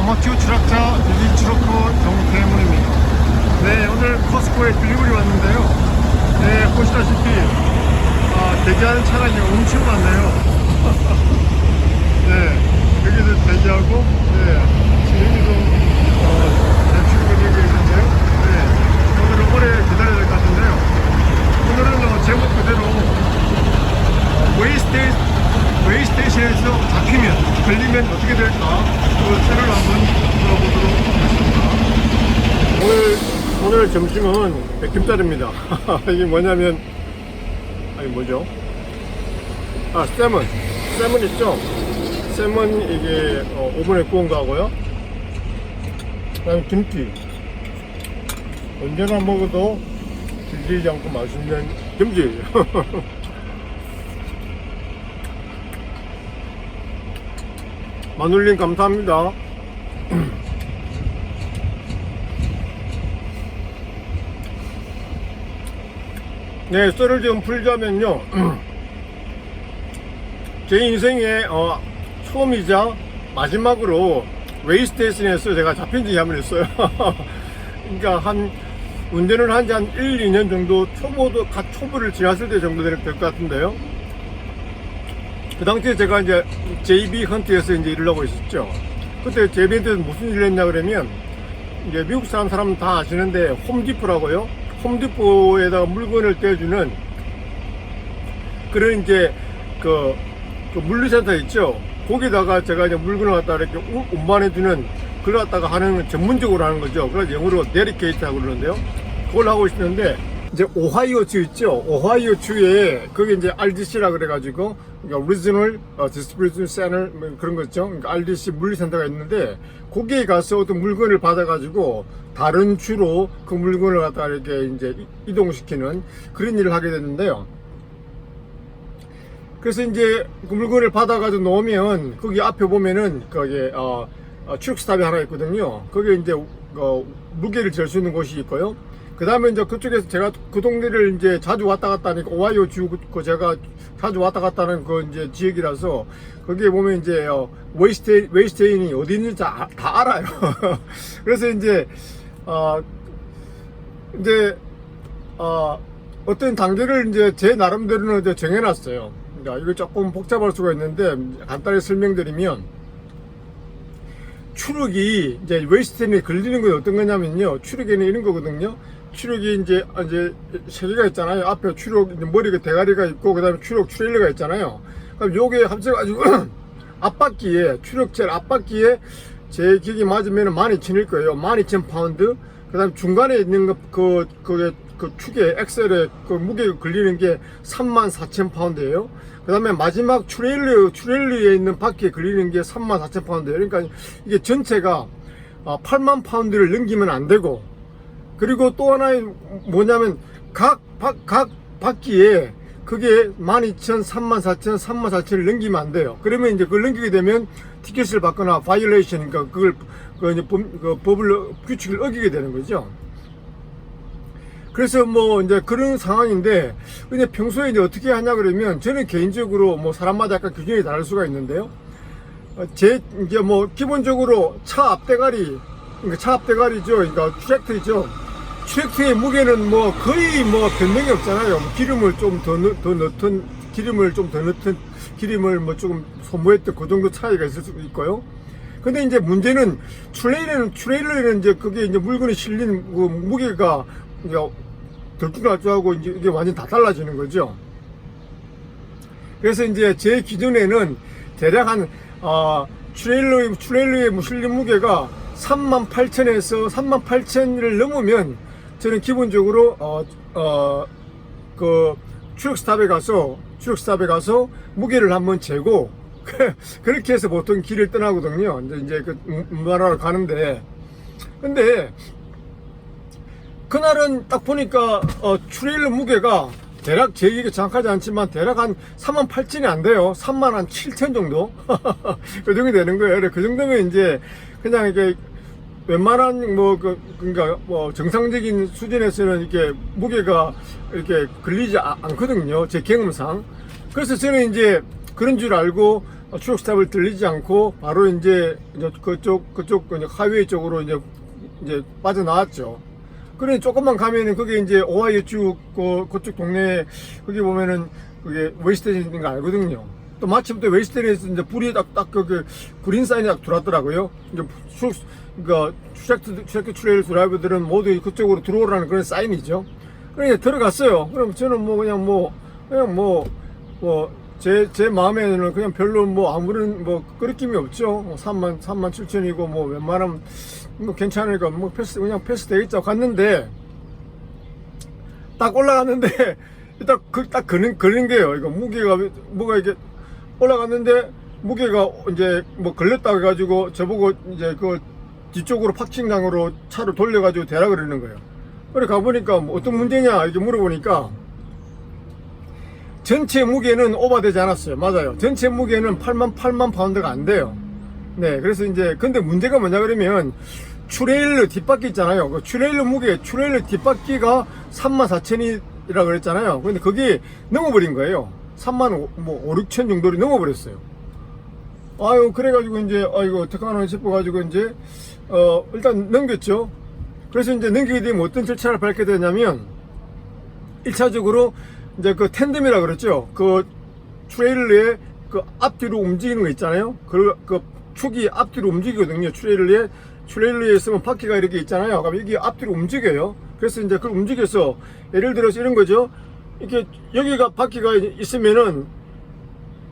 아마추어 추락자 빌리 트로커 정태문입니다. 네, 오늘 코스코에 빌리블이 왔는데요. 네, 보시다시피 대기하는 차량이 엄청 많네요. 네, 여기도 대기하고, 네, 지금 여기도 출근이 되고 있는데요. 네, 오늘은 오래 기다려야 될 것 같은데요. 오늘은 제목 그대로 웨이스테이션에서 잡히면, 걸리면 어떻게 될까? 그 채널을 한번 들어보도록 하겠습니다. 오늘 점심은 백김짜리입니다. 이게 뭐냐면, 뭐죠? 세먼 있죠? 세먼 이게 오븐에 구운 거 하고요. 그 다음에 김치. 언제나 먹어도 질리지 않고 맛있는 김치. 마눌님 감사합니다. 네, 썰을 좀 풀자면요. 제 인생의 처음이자 마지막으로 웨이스테이션에서 제가 잡힌 적이 한 번 있어요. 그러니까 운전을 한 지 한 1, 2년 정도 초보를 지났을 때 정도 될 것 같은데요. 그 당시에 제가 이제 JB 헌트에서 이제 일을 하고 있었죠. 그때 JB 헌트에서 무슨 일을 했냐 그러면, 이제 미국 사람 다 아시는데, 홈디포라고요. 홈디포에다가 물건을 떼주는 그런 이제 그 물류센터 있죠. 거기다가 제가 이제 물건을 갖다 이렇게 운반해주는 그걸 갖다가 하는 전문적으로 하는 거죠. 그래서 영어로 데리케이트라고 그러는데요. 그걸 하고 있었는데, 이제 오하이오주 있죠. 오하이오주에 그게 이제 RDC라 그래가지고, 그러니까 Regional Distribution Center 뭐 그런 거 있죠. 그러니까 RDC 물류센터가 있는데, 거기에 가서 어떤 물건을 받아가지고 다른 주로 그 물건을 갖다 이렇게 이제 이동시키는 그런 일을 하게 됐는데요. 그래서 이제 그 물건을 받아가지고 놓으면 거기 앞에 보면은 거기에 추력스탑이 하나 있거든요. 거기에 이제 무게를 잴 수 있는 곳이 있고요. 그 다음에 이제 그쪽에서 제가 그 동네를 이제 자주 왔다 갔다 하니까, 오하이오 주 제가 자주 왔다 갔다 하는 그 이제 지역이라서, 거기에 보면 이제 웨이스테인이 어디 있는지 다 알아요. 그래서 이제 어떤 단계를 이제 제 나름대로는 이제 정해놨어요. 그러니까 이거 조금 복잡할 수가 있는데 간단히 설명드리면, 추력이 이제 웨이스테인에 걸리는 건 어떤 거냐면요. 추력에는 이런 거거든요. 추력이 이제 세 개가 있잖아요. 앞에 추력, 머리가 대가리가 있고, 그 다음에 추력 트레일러가 있잖아요. 그럼 요게 합쳐가지고 앞바퀴에, 추력젤 앞바퀴에 제 기억이 맞으면 12,000일 거예요. 12,000파운드. 그 다음에 중간에 있는 그 축에, 엑셀에 그 무게가 걸리는 게 34,000파운드예요. 그 다음에 마지막 트레일러에 있는 바퀴에 걸리는 게 34,000파운드예요. 그러니까 이게 전체가 8만 파운드를 넘기면 안 되고, 그리고 또 하나 뭐냐면 각 바퀴에 그게 12,000, 34,000, 34,000을 넘기면 안 돼요. 그러면 이제 그걸 넘기게 되면 티켓을 받거나 바이올레이션, 그러니까 규칙을 어기게 되는 거죠. 그래서 뭐 이제 그런 상황인데, 근데 평소에 이제 어떻게 하냐 그러면, 저는 개인적으로 뭐 사람마다 약간 기준이 다를 수가 있는데요. 이제 뭐 기본적으로 차 앞대가리, 그러니까 차 앞대가리죠. 그러니까 트랙터이죠. 트랙터의 무게는 뭐 거의 뭐 변동이 없잖아요. 기름을 좀 더 넣든, 기름을 뭐 조금 소모했던 그 정도 차이가 있을 수 있고요. 근데 이제 문제는 트레일러에는 이제 그게 이제 물건이 실린 그 무게가 이제 덜쭉날쭉하고 이제 이게 완전 다 달라지는 거죠. 그래서 이제 제 기준에는 대략 한 트레일러의 실린 무게가 38,000에서 38,000을 넘으면 저는 기본적으로 그 추력스탑에 가서 무게를 한번 재고 그렇게 해서 보통 길을 떠나거든요. 이제 그 운반하러 가는데, 근데 그날은 딱 보니까 트레일러 무게가 대략 제 얘기가 정확하지 않지만 대략 한 38,000이 안 돼요. 37,000 정도? 그 정도 되는 거예요. 그 정도면 이제 그냥 이게 웬만한 그러니까 정상적인 수준에서는 이렇게 무게가 이렇게 걸리지 않거든요. 제 경험상. 그래서 저는 이제 그런 줄 알고 추록 스탑을 들리지 않고 바로 이제 그쪽 하이웨이 쪽으로 이제 빠져나왔죠. 그러니 조금만 가면은 그게 이제 오하이오 쭉 그쪽 동네에 거기 보면은 그게 웨스트엔인 거 알거든요. 또 마침 또 웨스트엔에서 이제 불이 딱 그 그린 사인이 딱 들어왔더라고요. 이제 그러니까 트랙 트레일 드라이버들은 모두 그쪽으로 들어오라는 그런 사인이죠. 그러니까 들어갔어요. 그럼 저는 제 마음에는 그냥 별로 아무런 끄리낌이 없죠. 3만 7천이고 웬만하면 괜찮으니까 그냥 패스 되겠죠. 갔는데 딱 올라갔는데 딱 걸린 게요. 이거 뭐가 이게 올라갔는데 무게가 이제 걸렸다 해가지고 저보고 이제 그 뒤쪽으로 파킹장으로 차를 돌려가지고 대라 그러는 거예요. 그래 가보니까 어떤 문제냐 이렇게 물어보니까 전체 무게는 오버되지 않았어요. 맞아요. 전체 무게는 8만 파운드가 안 돼요. 네, 그래서 이제 근데 문제가 뭐냐 그러면 트레일러 뒷바퀴 있잖아요. 그 트레일러 뒷바퀴가 34,000이라 그랬잖아요. 근데 그게 넘어버린 거예요. 3만 5, 6천 정도를 넘어버렸어요. 아유, 그래가지고 이제 아이고 어떡하나 싶어가지고 이제 일단 넘겼죠. 그래서 이제 넘기게 되면 어떤 절차를 밟게 되냐면 1차적으로 이제 그 텐덤이라 그랬죠. 그 트레일러에 그 앞뒤로 움직이는 거 있잖아요. 그 축이 앞뒤로 움직이거든요. 트레일러에 있으면 바퀴가 이렇게 있잖아요. 그럼 이게 앞뒤로 움직여요. 그래서 이제 그걸 움직여서 예를 들어서 이런 거죠. 이렇게 여기가 바퀴가 있으면은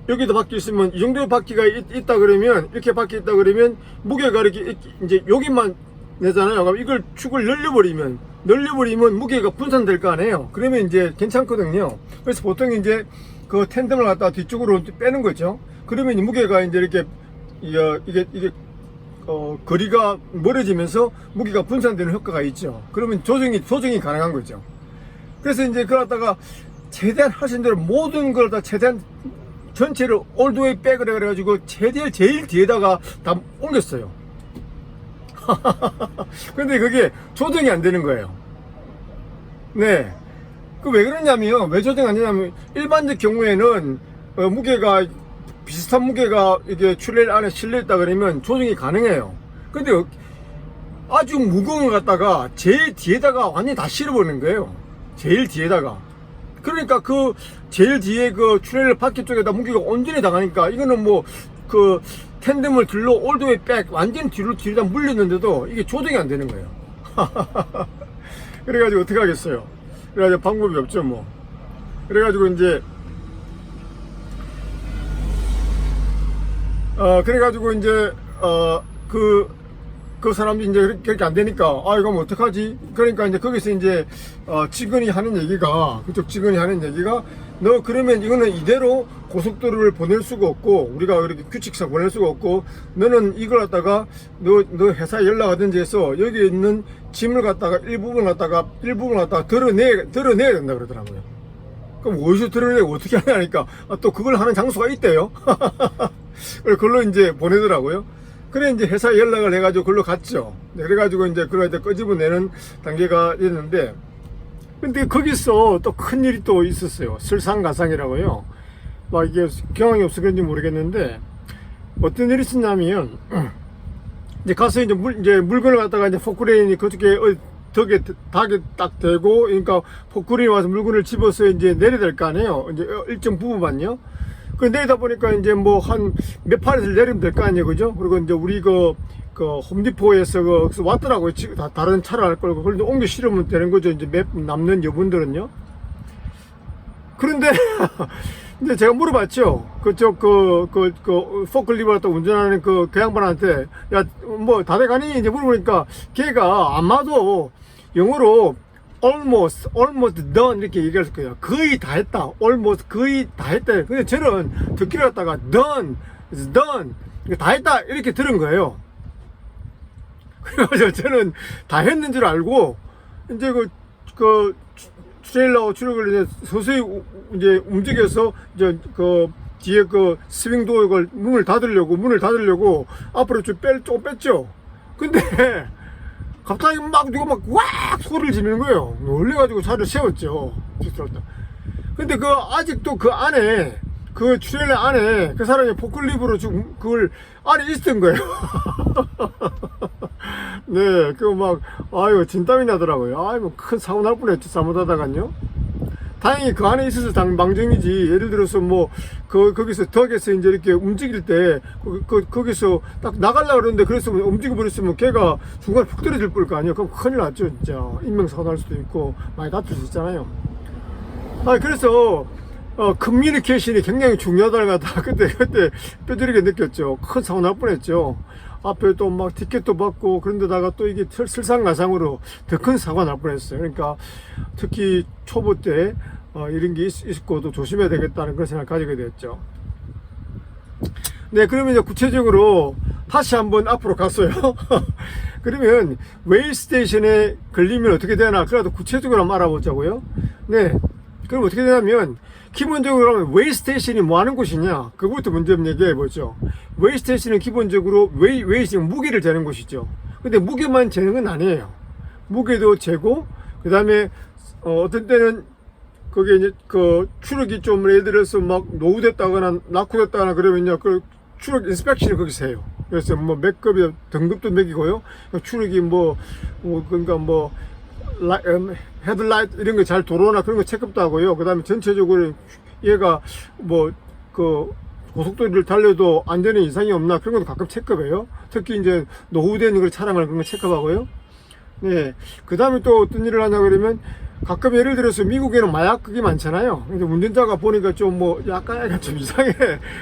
여기도 바퀴 있으면 이 정도의 바퀴가 있다 그러면 이렇게 바퀴 있다 그러면 무게가 이렇게 이제 여기만 내잖아요. 그럼 이걸 축을 늘려버리면 무게가 분산될 거 아니에요. 그러면 이제 괜찮거든요. 그래서 보통 이제 그 텐덤을 갖다 뒤쪽으로 빼는 거죠. 그러면 무게가 이제 이렇게 이게 거리가 멀어지면서 무게가 분산되는 효과가 있죠. 그러면 조정이 가능한 거죠. 그래서 이제 그러다가 최대한 하신 대로 모든 걸 다 최대한 전체를 올드웨이 백을 해가지고 최대한 제일 뒤에다가 다 옮겼어요. 근데 그게 조정이 안 되는 거예요. 네. 왜 그러냐면, 왜 조정이 안 되냐면, 일반적 경우에는, 무게가, 비슷한 무게가 이게 트레일 안에 실려있다 그러면 조정이 가능해요. 근데 아주 무거운 걸 갖다가 제일 뒤에다가 완전히 다 실어버리는 거예요. 제일 뒤에다가. 그러니까 그 제일 뒤에 그 트레일러 바퀴 쪽에다 무게가 온전히 나가니까 이거는 그 텐덤을 들러 올드웨이 백 완전 뒤로다 물렸는데도 이게 조정이 안 되는 거예요. 그래가지고 어떻게 하겠어요. 그래가지고 방법이 없죠 그래가지고 이제 그래가지고 이제 그 사람들이 이제 그렇게 안 되니까 이거 어떡하지. 그러니까 이제 거기서 이제 직원이 하는 얘기가 그쪽 직원이 하는 얘기가 너 그러면 이거는 이대로 고속도로를 보낼 수가 없고 우리가 이렇게 규칙상 보낼 수가 없고 너는 이걸 갖다가 너 회사에 연락하든지 해서 여기 있는 짐을 갖다가 일부분 갖다가 드러내야 된다 그러더라고요. 그럼 어디서 드러내고 어떻게 하냐니까 또 그걸 하는 장소가 있대요. 그걸로 이제 보내더라고요. 그래 이제 회사에 연락을 해가지고 그걸로 갔죠. 그래가지고 이제 그걸 끄집어내는 단계가 있는데 근데 거기서 또 큰일이 또 있었어요. 설상가상이라고요. 막 이게 경험이 없어 그런지 모르겠는데 어떤 일이 있었냐면 이제 가서 이제 물건을 갖다가 이제 포크레인이 그쪽에 닭에 딱 대고 그러니까 포크레인이 와서 물건을 집어서 이제 내려야 될 거 아니에요. 이제 일정 부분만요. 그 내리다 보니까 이제 한 몇 팔에서 내리면 될 거 아니에요. 그죠? 그리고 이제 우리 그 홈디포에서 왔더라고요. 다른 차를 할 걸고. 그런데 옮겨 실으면 되는 거죠. 이제 남는 여분들은요. 그런데, 이제 제가 물어봤죠. 그쪽 포클리버 갖다 운전하는 그 양반한테, 야, 다 돼가니? 이제 물어보니까 걔가 아마도 영어로 almost done 이렇게 얘기할 거예요. 거의 다 했다. almost 거의 다 했다. 근데 저는 듣기를 갖다가 done, it's done. 다 했다. 이렇게 들은 거예요. 그래서 저는 다 했는 줄 알고, 이제 그 트레일러 추력을 이제 서서히 이제 움직여서, 뒤에 스윙 도어 문을 닫으려고 앞으로 조금 뺐죠. 근데, 갑자기 누가 왁 소리를 지르는 거예요. 놀래가지고 차를 세웠죠. 근데 아직도 그 안에 그 트레일러 안에 그 사람이 포클리프로 지금 그걸 안에 있었던 거예요. 네, 그 막, 아유, 진땀이 나더라고요. 아이고, 큰 사고 날 뻔했죠. 잘못하다간요. 다행히 그 안에 있어서 망정이지. 예를 들어서 뭐, 거기서 덕에서 이제 이렇게 움직일 때, 거기서 딱 나가려고 그러는데, 그래서 움직여 버렸으면 걔가 중간에 푹 떨어질 거 아니에요. 그럼 큰일 났죠, 진짜. 인명사고 날 수도 있고, 많이 다툴 수 있잖아요. 그래서, 커뮤니케이션이 굉장히 중요하다는 것 같다. 그때 뼈저리게 느꼈죠. 큰 사고 날 뻔했죠. 앞에 또 막 티켓도 받고, 그런데다가 또 이게 설상가상으로 더 큰 사고가 날 뻔했어요. 그러니까 특히 초보 때 이런 게 있고 또 조심해야 되겠다는 그런 생각을 가지게 됐죠. 네, 그러면 이제 구체적으로 다시 한번 앞으로 갔어요. 그러면 웨이 스테이션에 걸리면 어떻게 되나, 그래도 구체적으로 한번 알아보자고요. 네, 그럼 어떻게 되냐면, 기본적으로 웨이 스테이션이 뭐 하는 곳이냐, 그것부터 먼저 얘기해 보죠. 웨이 스테이션은 기본적으로 웨이는 무게를 재는 곳이죠. 근데 무게만 재는 건 아니에요. 무게도 재고, 그 다음에 어떤 때는 그게 이제 그 추력이 좀 예를 들어서 막 노후됐다거나 낙후됐다거나 그러면요, 그 추력 인스펙션을 거기서 해요. 그래서 뭐 몇 급이 등급도 매기고요. 추력이 그러니까 헤드라이트 이런 거 잘 들어오나 그런 거 체크도 하고요. 그 다음에 전체적으로 얘가 고속도로를 달려도 안전에 이상이 없나 그런 것도 가끔 체크해요. 특히 이제 노후된 그 차량을 그런 거 체크하고요. 네. 그 다음에 또 어떤 일을 하냐 그러면, 가끔 예를 들어서 미국에는 마약 그게 많잖아요. 근데 운전자가 보니까 좀 약간 좀 이상해.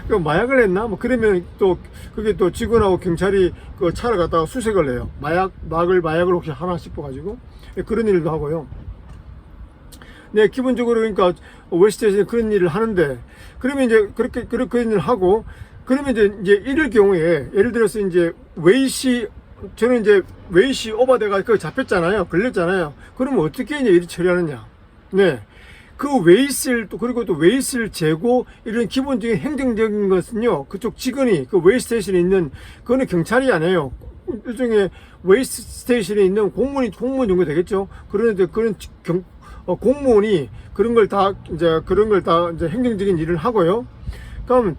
그 마약을 했나? 그러면 또 그게 또 직원하고 경찰이 그 차를 갖다가 수색을 해요. 마약을 혹시 하나 싶어가지고. 그런 일도 하고요. 네, 기본적으로 그러니까 웨스트에서 그런 일을 하는데, 그러면 이제 그렇게 일을 하고, 그러면 이제 이럴 경우에 예를 들어서 이제 저는 이제 웨이시 오버돼가 거기 잡혔잖아요. 걸렸잖아요. 그러면 어떻게 이제 일을 처리하느냐. 네. 그리고 또 웨이스를 재고 이런 기본적인 행정적인 것은요, 그쪽 직원이 그 웨이 스테이션에 있는, 그거는 경찰이 아니에요. 일종의 웨이 스테이션에 있는 공무원 정도 되겠죠. 그런데 그런 공무원이 그런 걸 다 이제 행정적인 일을 하고요. 그럼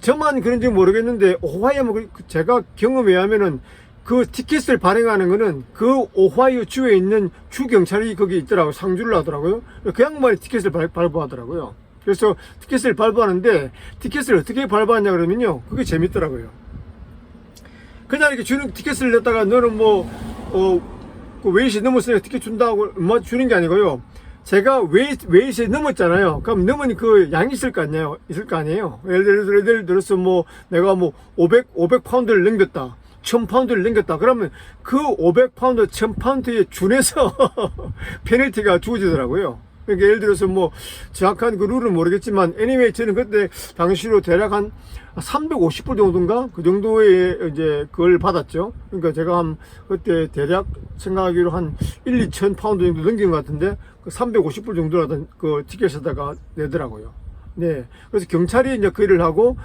저만 그런지 모르겠는데, 오하이오 제가 경험에 의하면은 그 티켓을 발행하는 거는 그 오하이오 주에 있는 주 경찰이 거기 있더라고요. 상주를 하더라고요. 그 양반이 티켓을 발부하더라고요. 그래서 티켓을 발부하는데, 티켓을 어떻게 발부하냐 그러면요, 그게 재밌더라고요. 그냥 이렇게 주는 티켓을 냈다가 너는 그 웨이시 넘었으니까 티켓 준다고 주는 게 아니고요. 제가 웨이시에 넘었잖아요. 그럼 넘으니 그 양이 있을 거 아니에요. 예를 들어서 내가 500파운드를 넘겼다. 1000파운드를 넘겼다. 그러면 그 500파운드, 1000파운드에 준해서 페널티가 주어지더라고요. 그러니까 예를 들어서 정확한 그 룰은 모르겠지만, anyway, 저는 그때 당시로 대략 한 350불 정도인가? 그 정도의 이제 그걸 받았죠. 그러니까 제가 그때 대략 생각하기로 한 2천 파운드 정도 넘긴 것 같은데, 그 350불 정도라던 그 티켓에다가 내더라고요. 네. 그래서 경찰이 이제 그 일을 하고,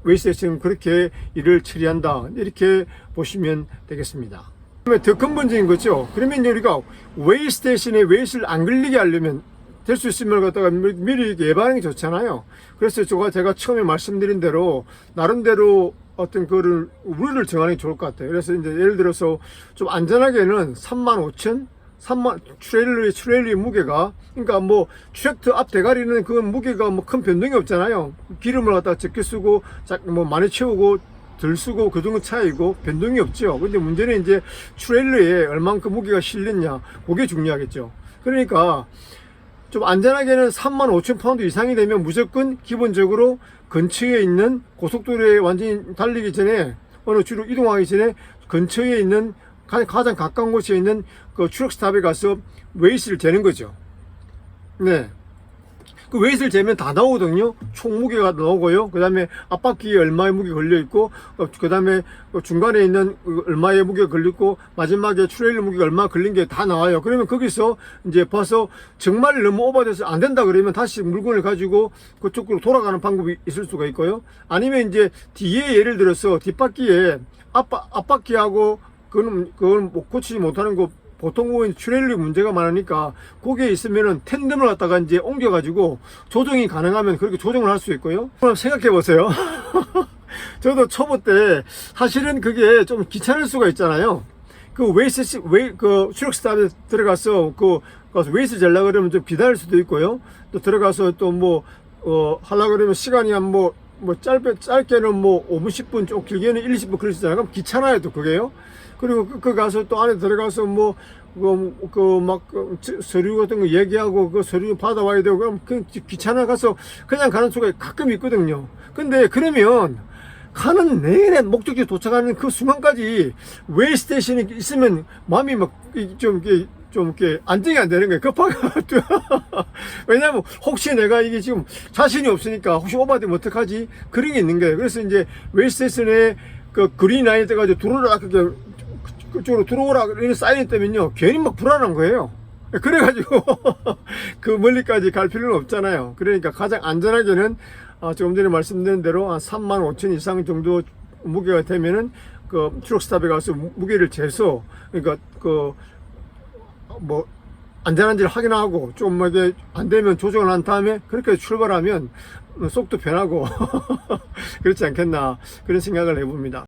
웨이스테이션은 그렇게 일을 처리한다. 이렇게 보시면 되겠습니다. 그다음에 더 근본적인 거죠. 그러면 이제 우리가 웨이스테이션에 웨이스를 안 걸리게 하려면, 될 수 있으면 갖다가 미리 예방하는 게 좋잖아요. 그래서 제가 처음에 말씀드린 대로 나름대로 어떤 룰을 정하는 게 좋을 것 같아요. 그래서 이제 예를 들어서 좀 안전하게는 35,000 트레일러의 무게가, 그러니까 트랙터 앞 대가리는 그 무게가 큰 변동이 없잖아요. 기름을 갖다가 적게 쓰고 많이 채우고 덜 쓰고 그 정도 차이고 변동이 없죠. 근데 문제는 이제 트레일러에 얼만큼 무게가 실렸냐, 그게 중요하겠죠. 그러니까 좀 안전하게는 35,000파운드 이상이 되면 무조건 기본적으로 근처에 있는 고속도로에 완전히 달리기 전에, 어느 주로 이동하기 전에 근처에 있는 가장 가까운 곳에 있는 그 추력 스탑에 가서 웨이스를 재는 거죠. 네. 그 웨이스를 재면 다 나오거든요. 총 무게가 나오고요. 그 다음에 앞바퀴에 얼마의 무게 걸려 있고, 그 다음에 중간에 있는 얼마의 무게가 걸려 있고, 마지막에 트레일러 무게가 얼마 걸린 게 다 나와요. 그러면 거기서 이제 봐서 정말 너무 오버돼서 안 된다 그러면 다시 물건을 가지고 그쪽으로 돌아가는 방법이 있을 수가 있고요. 아니면 이제 뒤에 예를 들어서 뒷바퀴에 앞바퀴하고 그건 고치지 못하는 거 보통 보면 트레일러 문제가 많으니까 거기에 있으면은 텐덤을 갖다가 이제 옮겨가지고 조정이 가능하면 그렇게 조정을 할 수 있고요. 그럼 생각해 보세요. 저도 초보 때 사실은 그게 좀 귀찮을 수가 있잖아요. 그 그 추력 스탑에 들어가서 가서 웨이스 재려 그러면 좀 기다릴 수도 있고요. 또 들어가서 또 하려 그러면 시간이 짧게는 5분, 10분, 좀 길게는 1, 20분 그러시잖아요. 그럼 귀찮아요, 또 그게요. 그리고 가서 또 안에 들어가서 서류 같은 거 얘기하고 그 서류 받아와야 되고 그럼 귀찮아 가서 그냥 가는 수가 가끔 있거든요. 근데 그러면 가는 내내 목적지 도착하는 그 순간까지 웨이 스테이션이 있으면 마음이 좀 이렇게 안정이 안 되는 거예요. 급하게. 왜냐면 혹시 내가 이게 지금 자신이 없으니까 혹시 오버되면 어떡하지? 그런 게 있는 거예요. 그래서 이제 웨이 스테이션에 그 그린 라인에 떠가지고 들어오라, 그쪽으로 들어오라 이런 사인이 뜨면요. 괜히 불안한 거예요. 그래가지고 그 멀리까지 갈 필요는 없잖아요. 그러니까 가장 안전하게는 조금 전에 말씀드린 대로 한 35,000 이상 정도 무게가 되면은 그 트럭 스탑에 가서 무게를 재서 그러니까 안전한지를 확인하고 좀 이게 안 되면 조정을 한 다음에 그렇게 출발하면 속도 편하고 그렇지 않겠나 그런 생각을 해봅니다.